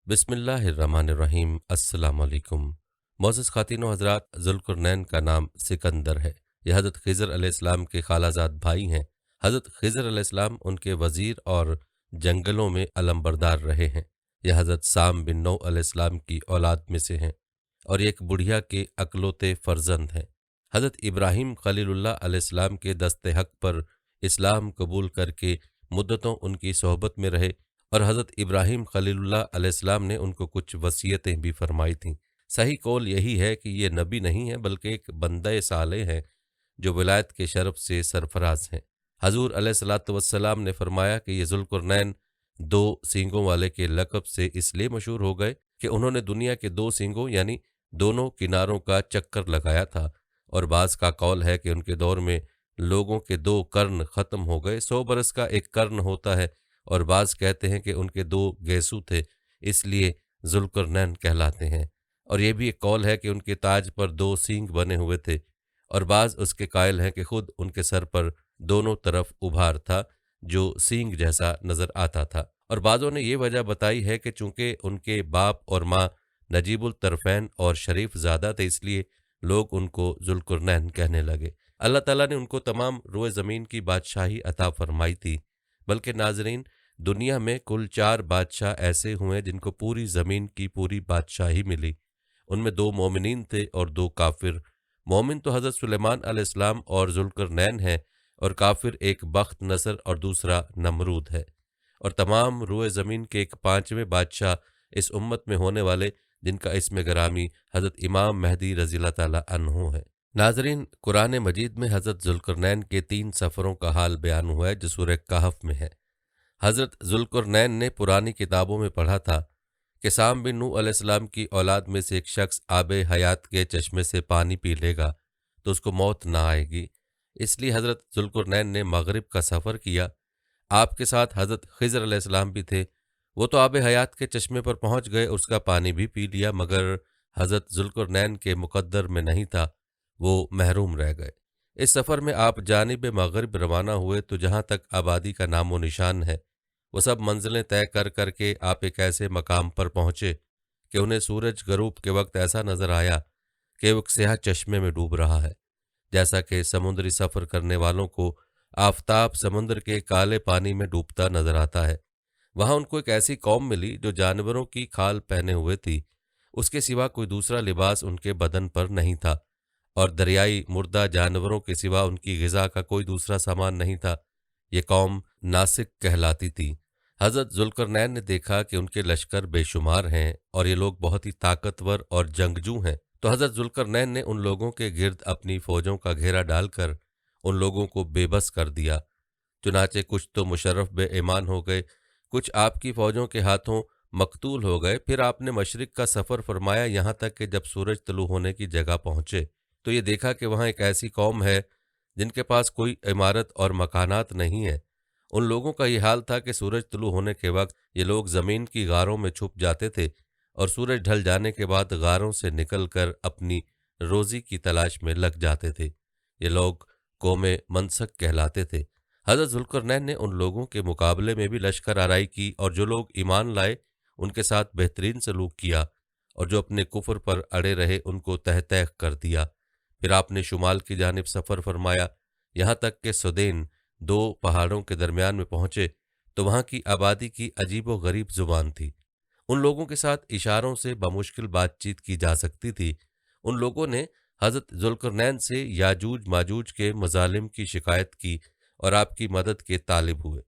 बिस्मिल्लाहिर्रहमानिर्रहीम। अस्सलाम वालेकुम। मोअज़्ज़ज़ ख़ातिन व हज़रात, ज़ुल्क़ुरनैन का नाम सिकंदर है। यह हज़रत ख़िज़र अलैहिस्सलाम के खालाज़ाद भाई हैं। हज़रत ख़िज़र अलैहिस्सलाम उनके वज़ीर और जंगलों में अलमबरदार रहे हैं। यह हज़रत साम बिन नौ अलैहिस्सलाम की औलाद में से हैं और एक बुढ़िया के अकलौते फ़र्जंद हैं। हज़रत इब्राहीम ख़लीलुल्लाह अलैहिस्सलाम के दस्ते हक़ पर इस्लाम कबूल करके मुद्दतों उनकी सोहबत में रहे और हज़रत इब्राहीम खलीलुल्लाह अलैहिस्सलाम ने उनको कुछ वसीयतें भी फरमाई थीं। सही कौल यही है कि ये नबी नहीं है बल्कि एक बंदे सालेह हैं जो विलायत के शरफ से सरफराज हैं। हजूर अलैहिस्सलातु वस्सलाम ने फरमाया कि ये ज़ुल्क़ुरनैन दो सींगों वाले के लक़ब से इसलिए मशहूर हो गए कि उन्होंने दुनिया के दो सींगों यानी दोनों किनारों का चक्कर लगाया था। और बाज़ का कौल है कि उनके दौर में लोगों के दो कर्न ख़त्म हो गए। 100 बरस का एक कर्न होता है और बाज़ कहते हैं कि उनके दो गेसू थे, इसलिए ज़ुल्क़ुरनैन कहलाते हैं। और ये भी एक कौल है कि उनके ताज पर दो सींग बने हुए थे और बाज़ उसके कायल हैं कि खुद उनके सर पर दोनों तरफ उभार था जो सींग जैसा नज़र आता था। और बाज़ों ने ये वजह बताई है कि चूंकि उनके बाप और माँ नजीबुल तरफ़ैन और शरीफ ज़ादा थे, इसलिए लोग उनको ज़ुल्क़ुरनैन कहने लगे। अल्लाह ताला ने उनको तमाम रोए ज़मीन की बादशाही अता फरमाई थी। बल्कि नाज़रीन, दुनिया में कुल 4 बादशाह ऐसे हुए जिनको पूरी ज़मीन की पूरी बादशाही मिली। उनमें 2 मोमिनीन थे और 2 काफिर। मोमिन तो हज़रत सुलेमान अलैहिस्सलाम और ज़ुल्क़ुरनैन हैं और काफिर एक बख्त नसर और दूसरा नमरूद है। और तमाम रोए ज़मीन के एक 5वें बादशाह इस उम्मत में होने वाले जिनका इस्म गिरामी हज़रत इमाम महदी रज़ियल्लाहु ताला अन्हु है। नाज़रीन, कुरान मजीद में हज़रत ज़ुल्क़ुरनैन के 3 सफ़रों का हाल बयान हुआ है जो सूरह कहफ़ में है। हज़रत ज़ुल्क़ुरनैन ने पुरानी किताबों में पढ़ा था कि साम बिन नूह अलैहिस्सलाम की औलाद में से एक शख्स आबे हयात के चश्मे से पानी पी लेगा तो उसको मौत ना आएगी। इसलिए हज़रत ज़ुल्क़ुरनैन ने मगरिब का सफ़र किया। आपके साथ हज़रत ख़िज़र अलैहिस्सलाम भी थे। वो तो आबे हयात के चश्मे पर पहुँच गए, उसका पानी भी पी लिया, मगर हज़रत ज़ुल्क़ुरनैन के मुक़द्दर में नहीं था, वो महरूम रह गए। इस सफ़र में आप जानिब मगरिब रवाना हुए तो जहाँ तक आबादी का नामो निशान है वो सब मंजिलें तय कर करके आप एक ऐसे मकाम पर पहुँचे कि उन्हें सूरज गरूब के वक्त ऐसा नज़र आया कि वो एक स्याह चश्मे में डूब रहा है। जैसा कि समुद्री सफ़र करने वालों को आफताब समुद्र के काले पानी में डूबता नज़र आता है। वहाँ उनको एक ऐसी कौम मिली जो जानवरों की खाल पहने हुए थी, उसके सिवा कोई दूसरा लिबास उनके बदन पर नहीं था और दरियाई मुर्दा जानवरों के सिवा उनकी ग़िज़ा का कोई दूसरा सामान नहीं था। ये कौम नासिक कहलाती थी। हज़रत ज़ुल्क़ुरनैन ने देखा कि उनके लश्कर बेशुमार हैं और ये लोग बहुत ही ताकतवर और जंगजू हैं, तो हज़रत ज़ुल्क़ुरनैन ने उन लोगों के गिर्द अपनी फ़ौजों का घेरा डालकर उन लोगों को बेबस कर दिया। चुनाचे कुछ तो मुशर्रफ बेईमान हो गए, कुछ आपकी फ़ौजों के हाथों मकतूल हो गए। फिर आपने मशरिक़ का सफ़र फरमाया, यहाँ तक कि जब सूरज तलू होने की जगह पहुँचे तो ये देखा कि वहाँ एक ऐसी कौम है जिनके पास कोई इमारत और मकानात नहीं है। उन लोगों का ये हाल था कि सूरज तुलू होने के वक्त ये लोग ज़मीन की गारों में छुप जाते थे और सूरज ढल जाने के बाद गारों से निकलकर अपनी रोज़ी की तलाश में लग जाते थे। ये लोग कौमे मनसक कहलाते थे। हज़रत ज़ुल्क़ुरनैन ने उन लोगों के मुकाबले में भी लश्कर आराई की और जो लोग ईमान लाए उनके साथ बेहतरीन सलूक किया और जो अपने कुफ्र पर अड़े रहे उनको तह तह कर दिया। फिर आपने शुमाल की जानिब सफ़र फरमाया, यहाँ तक कि सुदैन 2 पहाड़ों के दरमियान में पहुँचे तो वहाँ की आबादी की अजीब व गरीब ज़ुबान थी। उन लोगों के साथ इशारों से बमुश्किल बातचीत की जा सकती थी। उन लोगों ने हज़रत ज़ुल्क़ुरनैन से याजूज माजूज के मज़ालिम की शिकायत की और आपकी मदद के तालिब हुए।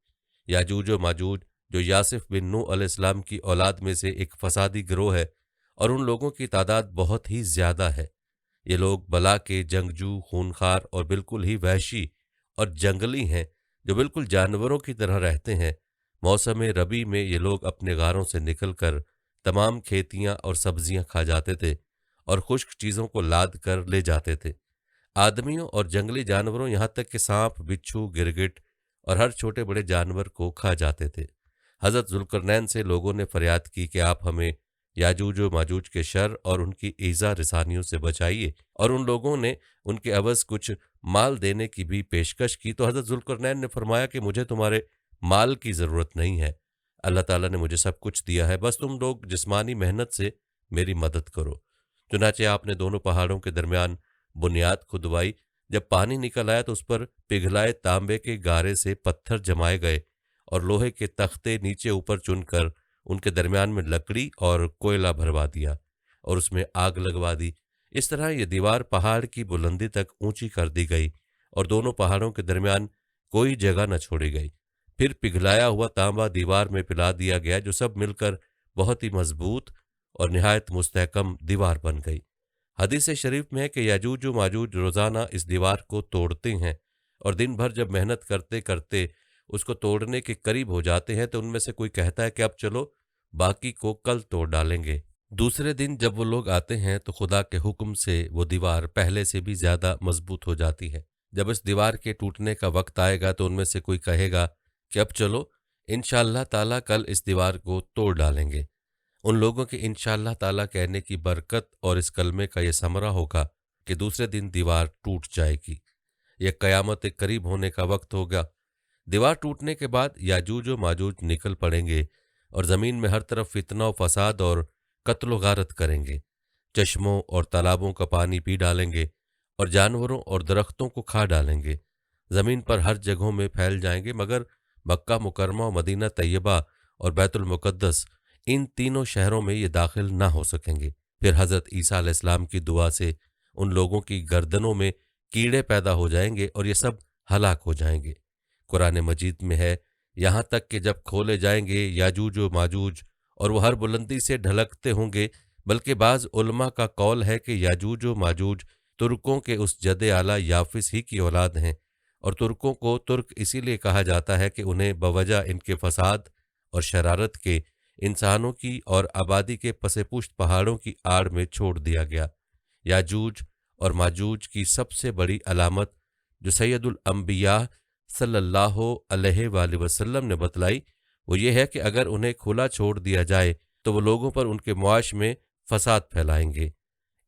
याजूज व माजूज जो यासिफ बिन नूह अलैहिस्सलाम की औलाद में से एक फसादी गिरोह है और उन लोगों की तादाद बहुत ही ज़्यादा है। ये लोग बला के जंगजू, खूनखार और बिल्कुल ही वहशी और जंगली हैं जो बिल्कुल जानवरों की तरह रहते हैं। मौसम रबी में ये लोग अपने गारों से निकलकर तमाम खेतियां और सब्जियां खा जाते थे और खुश्क चीज़ों को लाद कर ले जाते थे। आदमियों और जंगली जानवरों यहाँ तक कि सांप, बिच्छू, गिरगिट और हर छोटे बड़े जानवर को खा जाते थे। हज़रत ज़ुल्क़ुरनैन से लोगों ने फरियाद की कि आप हमें याजूज व माजूज के शर और उनकी ईज़ा रसानियों से बचाइए, और उन लोगों ने उनके अवज़ कुछ माल देने की भी पेशकश की। तो हज़रत ज़ुल्क़ुरनैन ने फरमाया कि मुझे तुम्हारे माल की ज़रूरत नहीं है, اللہ ताला ने मुझे सब कुछ दिया है, बस तुम लोग जिस्मानी मेहनत से मेरी मदद करो। चुनाचे आपने दोनों पहाड़ों के दरमियान बुनियाद खुदवाई। जब पानी निकल आया तो उस पर पिघलाए तांबे के गारे से पत्थर जमाए गए और लोहे के तख्ते नीचे ऊपर चुनकर उनके दरमियान में लकड़ी और कोयला भरवा दिया और उसमें आग लगवा दी। इस तरह ये दीवार पहाड़ की बुलंदी तक ऊंची कर दी गई और दोनों पहाड़ों के दरमियान कोई जगह न छोड़ी गई। फिर पिघलाया हुआ तांबा दीवार में पिला दिया गया, जो सब मिलकर बहुत ही मजबूत और निहायत मुस्तहकम दीवार बन गई। हदीस शरीफ में है कि याजूज व माजूज रोज़ाना इस दीवार को तोड़ते हैं और दिन भर जब मेहनत करते करते उसको तोड़ने के करीब हो जाते हैं तो उनमें से कोई कहता है कि अब चलो बाकी को कल तोड़ डालेंगे। दूसरे दिन जब वो लोग आते हैं तो खुदा के हुक्म से वो दीवार पहले से भी ज़्यादा मजबूत हो जाती है। जब इस दीवार के टूटने का वक्त आएगा तो उनमें से कोई कहेगा कि अब चलो इंशाअल्लाह ताला कल इस दीवार को तोड़ डालेंगे। उन लोगों के इंशाअल्लाह ताला कहने की बरकत और इस कलमे का ये समरा होगा कि दूसरे दिन दीवार टूट जाएगी। यह क़यामत के करीब होने का वक्त होगा। दीवार टूटने के बाद याजूज व माजूज निकल पड़ेंगे और ज़मीन में हर तरफ फितना व फसाद और कत्ल गारत करेंगे। चश्मों और तालाबों का पानी पी डालेंगे और जानवरों और दरख्तों को खा डालेंगे। ज़मीन पर हर जगहों में फैल जाएंगे, मगर मक्का मुकरमा, मदीना तैयबा और बैतुल मुक़द्दस, इन तीनों शहरों में ये दाखिल ना हो सकेंगे। फिर हज़रत ईसा अलैहिस्सलाम की दुआ से उन लोगों की गर्दनों में कीड़े पैदा हो जाएंगे और ये सब हलाक हो जाएंगे। कुरान मजीद में है, यहाँ तक कि जब खोले जाएंगे याजूज व माजूज और वो हर बुलंदी से ढलकते होंगे, बल्कि बाज़ उलमा का कौल है कि याजूज व माजूज तुर्कों के उस जदे आला याफिस ही की औलाद हैं और तुर्कों को तुर्क इसीलिए कहा जाता है कि उन्हें बवजह इनके फसाद और शरारत के इंसानों की और आबादी के पसेपुश्त पहाड़ों की आड़ में छोड़ दिया गया। याजूज और माजूज की सबसे बड़ी अलामत जो सैयदुल अंबिया सल्लल्लाहु अलैहि वसल्लम ने बतलाई वो ये है कि अगर उन्हें खुला छोड़ दिया जाए तो वो लोगों पर उनके मुआश में फसाद फैलाएंगे।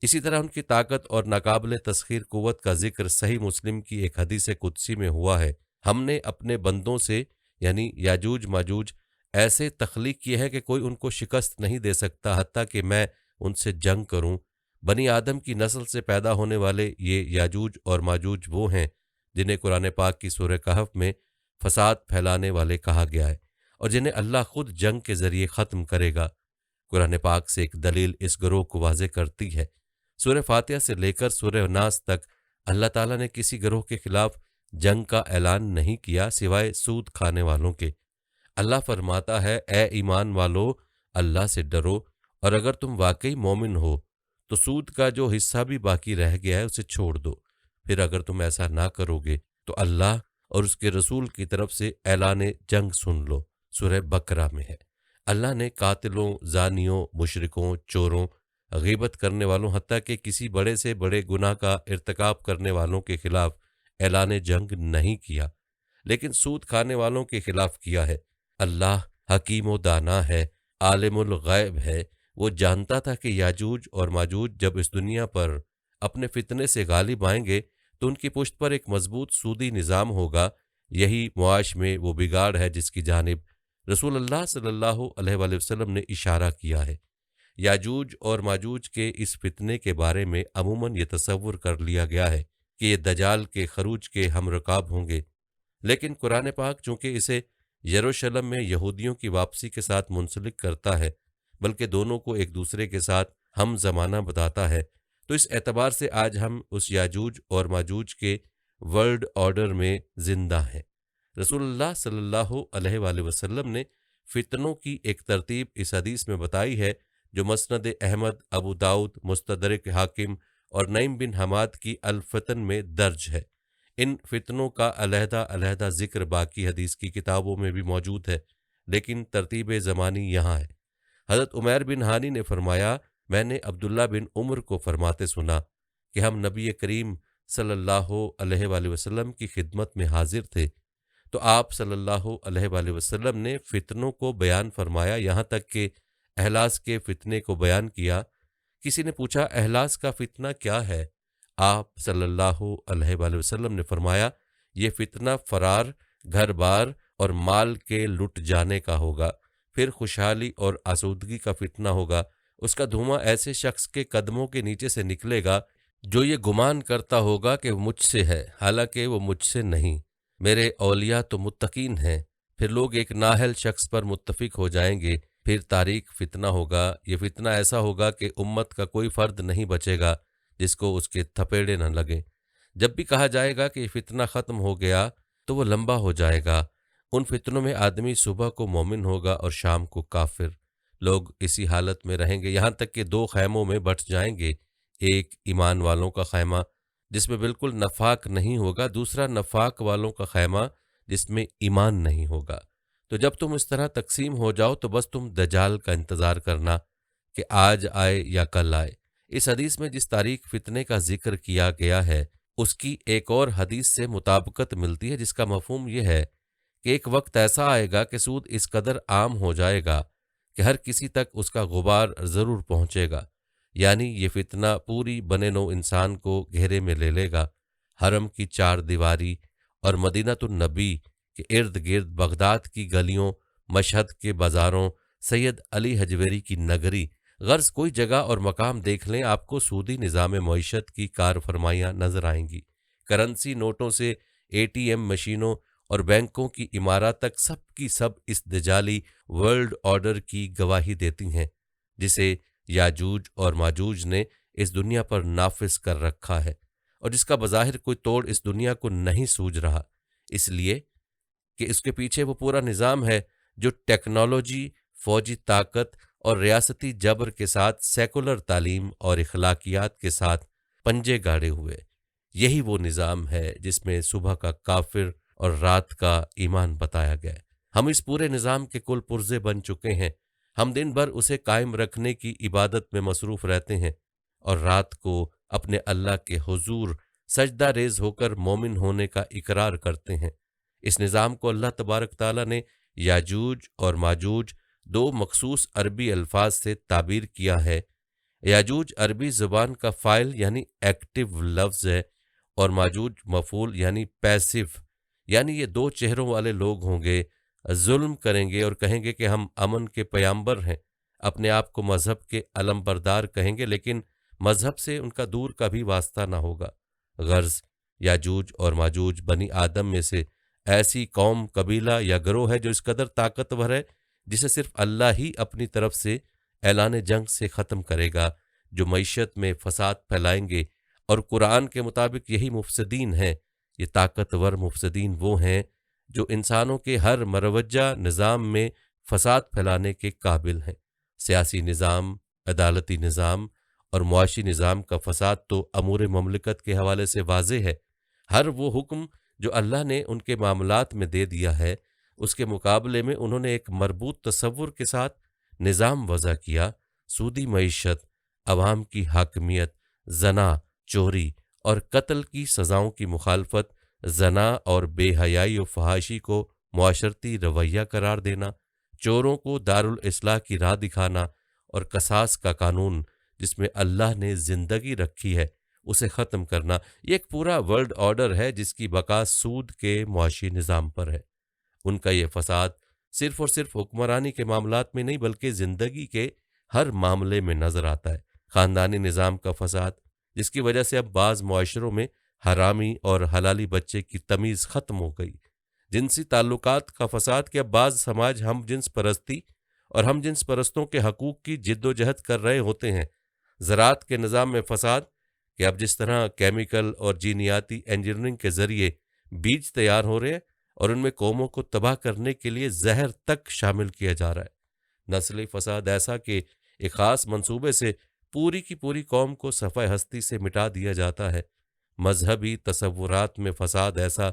इसी तरह उनकी ताकत और नाकाबिले तस्खीर कुव्वत का जिक्र सही मुस्लिम की एक हदीस कुदसी में हुआ है। हमने अपने बंदों से यानी याजूज माजूज ऐसे तख्लीक किए हैं कि कोई उनको शिकस्त नहीं दे सकता, हत्ता कि मैं उनसे जंग करूं। बनी आदम की नस्ल से पैदा होने वाले ये याजूज और माजूज वो हैं जिन्हें कुरान पाक की सूरह कहफ में फसाद फैलाने वाले कहा गया है और जिन्हें अल्लाह खुद जंग के जरिए ख़त्म करेगा। कुरान पाक से एक दलील इस गिरोह को वाज़े करती है। सूरह फातिहा से लेकर सूरह नास तक अल्लाह ताला ने किसी गिरोह के खिलाफ जंग का ऐलान नहीं किया सिवाय सूद खाने वालों के। अल्लाह फरमाता है, ए ईमान वालो, अल्लाह से डरो और अगर तुम वाकई मोमिन हो तो सूद का जो हिस्सा भी बाकी रह गया है उसे छोड़ दो। फिर अगर तुम ऐसा ना करोगे तो अल्लाह और उसके रसूल की तरफ से ऐलान जंग सुन लो। सूरह बकरा में है। अल्लाह ने कातिलों, जानियों, मुशरिकों, चोरों, गीबत करने वालों, हत्ता कि किसी बड़े से बड़े गुनाह का इर्तिकाब करने वालों के खिलाफ ऐलान जंग नहीं किया, लेकिन सूद खाने वालों के खिलाफ किया है। अल्लाह हकीम व दाना है, आलिमुल गैब है। वो जानता था कि याजूज और माजूज जब इस दुनिया पर अपने फितने से गालिब आएंगे तो उनकी पुश्त पर एक मजबूत सूदी निज़ाम होगा। यही मुआश में वो बिगाड़ है जिसकी जानिब रसूल अल्लाह सल्लल्लाहु अलैहि वसल्लम ने इशारा किया है। याजूज और माजूज के इस फितने के बारे में अमूमन ये तसव्वुर कर लिया गया है कि ये दजाल के खरूज के हमरकाब होंगे, लेकिन कुरान पाक चूँकि इसे यरूशलेम में यहूदियों की वापसी के साथ मुंसलिक करता है, बल्कि दोनों को एक दूसरे के साथ हम ज़माना बताता है, तो इस एतबार से आज हम उस याजूज और माजूज के वर्ल्ड ऑर्डर में जिंदा हैं। रसूलुल्लाह सल्लल्लाहु अलैहि वसल्लम ने फितनों की एक तरतीब इस हदीस में बताई है जो मसनद अहमद, अबू दाऊद, मुस्तदरक हाकिम और नईम बिन हमाद की अल-फितन में दर्ज है। इन फितनों का अलहदा जिक्र बाकी हदीस की किताबों में भी मौजूद है, लेकिन तरतीब ज़मानी यहाँ है। हज़रत उमैर बिन हानी ने फरमाया, मैंने अब्दुल्ला बिन उमर को फरमाते सुना कि हम नबी करीम सल्लल्लाहु अलैहि वसल्लम की खिदमत में हाजिर थे, तो आप सल्लल्लाहु अलैहि वसल्लम ने फितनों को बयान फरमाया, यहाँ तक कि अहलास के फितने को बयान किया। किसी ने पूछा, अहलास का फितना क्या है? आप सल्लल्लाहु अलैहि वसल्लम ने फरमाया, ये फितना फरार, घर बार और माल के लुट जाने का होगा। پھر خوشحالی اور آسودگی کا فتنہ ہوگا۔ اس کا دھواں ایسے شخص کے قدموں کے نیچے سے نکلے گا جو یہ گمان کرتا ہوگا کہ وہ مجھ سے ہے، حالانکہ وہ مجھ سے نہیں۔ میرے اولیاء تو متقین ہیں۔ پھر لوگ ایک نااہل شخص پر متفق ہو جائیں گے، پھر تاریک فتنہ ہوگا۔ یہ فتنہ ایسا ہوگا کہ امت کا کوئی فرد نہیں بچے گا جس کو اس کے تھپیڑے نہ لگیں۔ جب بھی کہا جائے گا کہ یہ فتنہ ختم ہو گیا تو وہ لمبا ہو جائے گا۔ ان فتنوں میں آدمی صبح کو مومن ہوگا اور شام کو کافر۔ لوگ اسی حالت میں رہیں گے یہاں تک کہ دو خیموں میں بٹ جائیں گے، ایک ایمان والوں کا خیمہ جس میں بالکل نفاق نہیں ہوگا، دوسرا نفاق والوں کا خیمہ جس میں ایمان نہیں ہوگا۔ تو جب تم اس طرح تقسیم ہو جاؤ تو بس تم دجال کا انتظار کرنا کہ آج آئے یا کل آئے۔ اس حدیث میں جس تاریک فتنے کا ذکر کیا گیا ہے اس کی ایک اور حدیث سے مطابقت ملتی ہے، جس کا مفہوم یہ ہے کہ ایک وقت ایسا آئے گا کہ سود اس قدر عام ہو جائے گا کہ ہر کسی تک اس کا غبار ضرور پہنچے گا، یعنی یہ فتنہ پوری بنے نوع انسان کو گھیرے میں لے لے گا۔ حرم کی چار دیواری اور مدینہ النبی کے ارد گرد، بغداد کی گلیوں، مشہد کے بازاروں، سید علی حجویری کی نگری، غرض کوئی جگہ اور مقام دیکھ لیں آپ کو سودی نظام معیشت کی کار فرمائیاں نظر آئیں گی۔ کرنسی نوٹوں سے اے ٹی ایم مشینوں اور بینکوں کی عمارات تک سب کی سب اس دجالی ورلڈ آرڈر کی گواہی دیتی ہیں جسے یاجوج اور ماجوج نے اس دنیا پر نافذ کر رکھا ہے، اور جس کا بظاہر کوئی توڑ اس دنیا کو نہیں سوجھ رہا، اس لیے کہ اس کے پیچھے وہ پورا نظام ہے جو ٹیکنالوجی، فوجی طاقت اور ریاستی جبر کے ساتھ سیکولر تعلیم اور اخلاقیات کے ساتھ پنجے گاڑے ہوئے۔ یہی وہ نظام ہے جس میں صبح کا کافر اور رات کا ایمان بتایا گیا ہے۔ ہم اس پورے نظام کے کل پرزے بن چکے ہیں۔ ہم دن بھر اسے قائم رکھنے کی عبادت میں مصروف رہتے ہیں اور رات کو اپنے اللہ کے حضور سجدہ ریز ہو کر مومن ہونے کا اقرار کرتے ہیں۔ اس نظام کو اللہ تبارک تعالیٰ نے یاجوج اور ماجوج دو مخصوص عربی الفاظ سے تعبیر کیا ہے۔ یاجوج عربی زبان کا فاعل یعنی ایکٹیو لفظ ہے، اور ماجوج مفعول یعنی پیسیو، یعنی یہ دو چہروں والے لوگ ہوں گے، ظلم کریں گے اور کہیں گے کہ ہم امن کے پیامبر ہیں، اپنے آپ کو مذہب کے علم بردار کہیں گے، لیکن مذہب سے ان کا دور کا بھی واسطہ نہ ہوگا۔ غرض یاجوج اور ماجوج بنی آدم میں سے ایسی قوم، قبیلہ یا گروہ ہے جو اس قدر طاقتور ہے جسے صرف اللہ ہی اپنی طرف سے اعلان جنگ سے ختم کرے گا، جو معیشت میں فساد پھیلائیں گے، اور قرآن کے مطابق یہی مفسدین ہیں۔ یہ طاقتور مفسدین وہ ہیں جو انسانوں کے ہر مروجہ نظام میں فساد پھیلانے کے قابل ہیں۔ سیاسی نظام، عدالتی نظام اور معاشی نظام کا فساد تو امور مملکت کے حوالے سے واضح ہے۔ ہر وہ حکم جو اللہ نے ان کے معاملات میں دے دیا ہے، اس کے مقابلے میں انہوں نے ایک مربوط تصور کے ساتھ نظام وضع کیا۔ سودی معیشت، عوام کی حاکمیت، زنا، چوری اور قتل کی سزاؤں کی مخالفت، زنا اور بے حیائی و فحاشی کو معاشرتی رویہ قرار دینا، چوروں کو دارالاصلاح کی راہ دکھانا، اور قصاص کا قانون جس میں اللہ نے زندگی رکھی ہے اسے ختم کرنا، یہ ایک پورا ورلڈ آرڈر ہے جس کی بقا سود کے معاشی نظام پر ہے۔ ان کا یہ فساد صرف اور صرف حکمرانی کے معاملات میں نہیں بلکہ زندگی کے ہر معاملے میں نظر آتا ہے۔ خاندانی نظام کا فساد، جس کی وجہ سے اب بعض معاشروں میں حرامی اور حلالی بچے کی تمیز ختم ہو گئی۔ جنسی تعلقات کا فساد کہ اب بعض سماج ہم جنس پرستی اور ہم جنس پرستوں کے حقوق کی جد و جہد کر رہے ہوتے ہیں۔ زراعت کے نظام میں فساد کہ اب جس طرح کیمیکل اور جینیاتی انجینئرنگ کے ذریعے بیج تیار ہو رہے ہیں اور ان میں قوموں کو تباہ کرنے کے لیے زہر تک شامل کیا جا رہا ہے۔ نسلی فساد ایسا کہ ایک خاص منصوبے سے پوری کی پوری قوم کو صفحہ ہستی سے مٹا دیا جاتا ہے۔ مذہبی تصورات میں فساد ایسا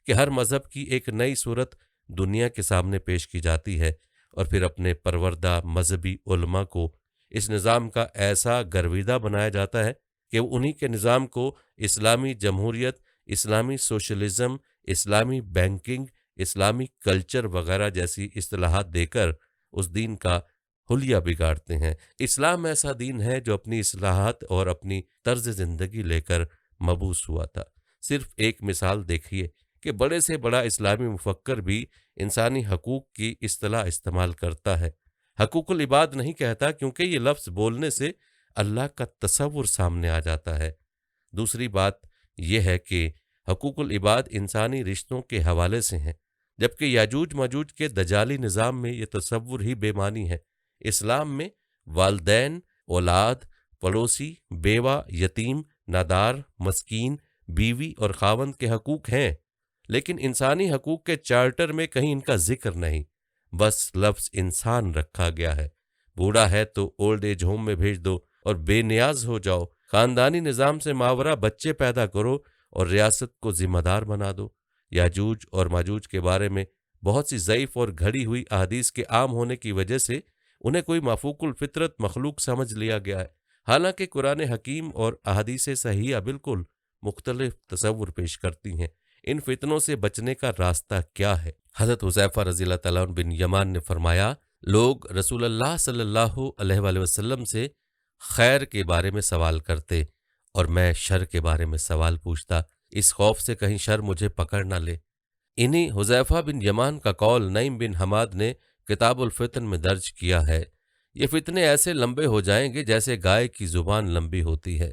کہ ہر مذہب کی ایک نئی صورت دنیا کے سامنے پیش کی جاتی ہے، اور پھر اپنے پروردہ مذہبی علماء کو اس نظام کا ایسا گرویدہ بنایا جاتا ہے کہ وہ انہی کے نظام کو اسلامی جمہوریت، اسلامی سوشلزم، اسلامی بینکنگ، اسلامی کلچر وغیرہ جیسی اصطلاحات دے کر اس دین کا حلیہ بگاڑتے ہیں۔ اسلام ایسا دین ہے جو اپنی اصلاحات اور اپنی طرز زندگی لے کر مبعوث ہوا تھا۔ صرف ایک مثال دیکھیے کہ بڑے سے بڑا اسلامی مفکر بھی انسانی حقوق کی اصطلاح استعمال کرتا ہے، حقوق العباد نہیں کہتا، کیونکہ یہ لفظ بولنے سے اللہ کا تصور سامنے آ جاتا ہے۔ دوسری بات یہ ہے کہ حقوق العباد انسانی رشتوں کے حوالے سے ہیں، جبکہ یاجوج ماجوج کے دجالی نظام میں یہ تصور ہی بے معنی ہے۔ اسلام میں والدین، اولاد، پڑوسی، بیوہ، یتیم، نادار، مسکین، بیوی اور خاوند کے حقوق ہیں، لیکن انسانی حقوق کے چارٹر میں کہیں ان کا ذکر نہیں، بس لفظ انسان رکھا گیا ہے۔ بوڑھا ہے تو اولڈ ایج ہوم میں بھیج دو اور بے نیاز ہو جاؤ، خاندانی نظام سے ماورا بچے پیدا کرو اور ریاست کو ذمہ دار بنا دو۔ یاجوج اور ماجوج کے بارے میں بہت سی ضعیف اور گھڑی ہوئی احادیث کے عام ہونے کی وجہ سے انہیں کوئی مافوق الفطرت مخلوق سمجھ لیا گیا ہے، حالانکہ قرآن حکیم اور احادیث صحیحہ بالکل مختلف تصور پیش کرتی ہیں۔ ان فتنوں سے بچنے کا راستہ کیا ہے؟ حضرت حذیفہ رضی اللہ تعالیٰ عنہ بن یمان نے فرمایا، لوگ رسول اللہ صلی اللہ علیہ وآلہ وسلم سے خیر کے بارے میں سوال کرتے اور میں شر کے بارے میں سوال پوچھتا، اس خوف سے کہیں شر مجھے پکڑ نہ لے۔ انہی حذیفہ بن یمان کا قول نعیم بن حماد نے کتاب الفتن میں درج کیا ہے، یہ فتنے ایسے لمبے ہو جائیں گے جیسے گائے کی زبان لمبی ہوتی ہے۔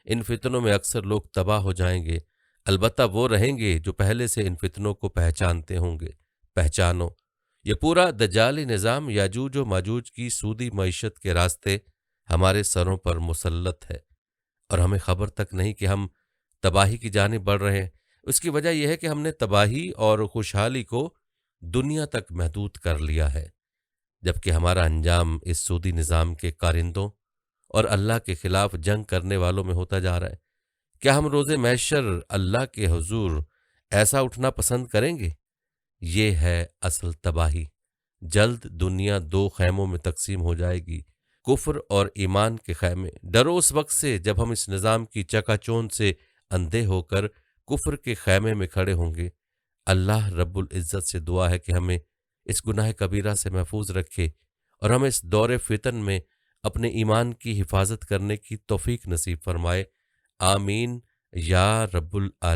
ان فتنوں میں اکثر لوگ تباہ ہو جائیں گے، البتہ وہ رہیں گے جو پہلے سے ان فتنوں کو پہچانتے ہوں گے۔ پہچانو، یہ پورا دجالی نظام یاجوج و ماجوج کی سودی معیشت کے راستے ہمارے سروں پر مسلط ہے، اور ہمیں خبر تک نہیں کہ ہم تباہی کی جانب بڑھ رہے ہیں۔ اس کی وجہ یہ ہے کہ ہم نے تباہی اور خوشحالی کو دنیا تک محدود کر لیا ہے، جبکہ ہمارا انجام اس سودی نظام کے کارندوں اور اللہ کے خلاف جنگ کرنے والوں میں ہوتا جا رہا ہے۔ کیا ہم روز محشر اللہ کے حضور ایسا اٹھنا پسند کریں گے؟ یہ ہے اصل تباہی۔ جلد دنیا دو خیموں میں تقسیم ہو جائے گی، کفر اور ایمان کے خیمے۔ ڈرو اس وقت سے جب ہم اس نظام کی چکا چوند سے اندھے ہو کر کفر کے خیمے میں کھڑے ہوں گے۔ اللہ رب العزت سے دعا ہے کہ ہمیں اس گناہ کبیرہ سے محفوظ رکھے اور ہمیں اس دور فتن میں اپنے ایمان کی حفاظت کرنے کی توفیق نصیب فرمائے۔ آمین یا رب العالمین۔